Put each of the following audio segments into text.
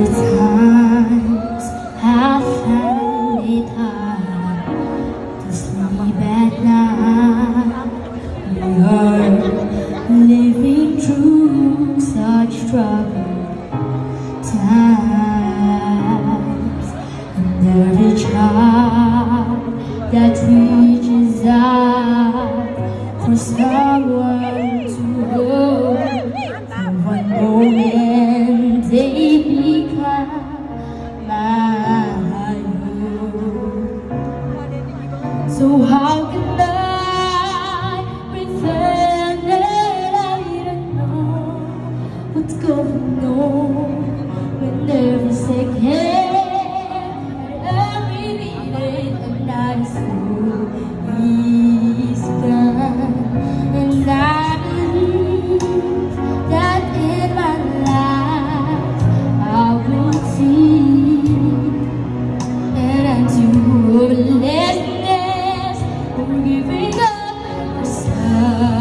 times I found it hard to sleep at night. We are living through such troubled times, and every child that reaches out for someone to hold, for one moment they become my own. So how can I pretend that I don't know what's going on when every second and every minute and night is gone? And I believe that in my life I will see an end to hopelessness and giving up or suffering.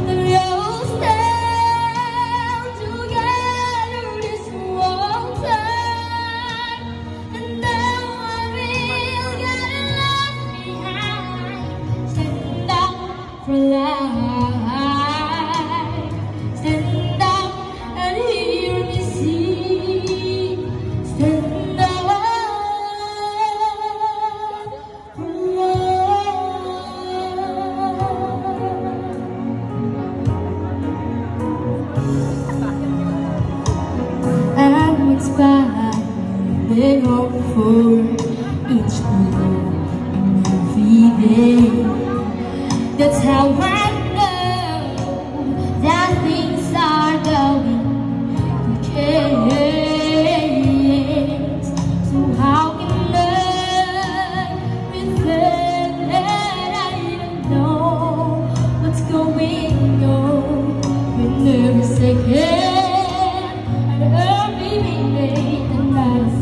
And we'll stand together this one time, and then one will get left behind. Stand up for life. Stand up and hear me sing. Stand up for love. I'm inspired and hope for each day and every day. That's how I know that things are going to change. So how can I pretend that I don't know what's going on when every second and every minute and night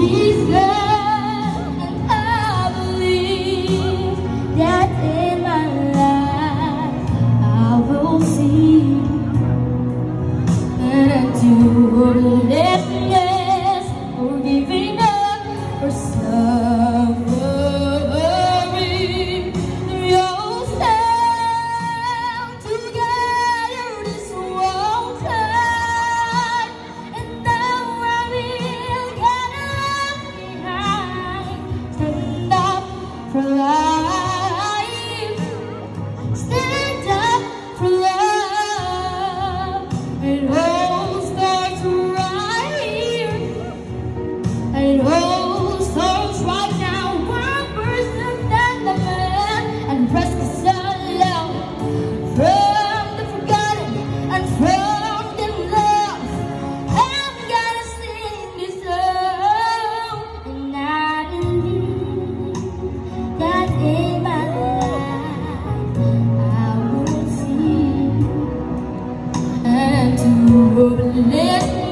is gone? And I believe that in my life I will see an end to hopelessness or giving up or suffering. We'll stand together this one time, and then we will get left behind. Stand up for life. Stand up for love. It all starts right here. It all starts right now. One person and the man, and rescues our love from the forgotten and from the lost. I'm gonna sing this song, and I believe that in my life I will see and to hopelessness.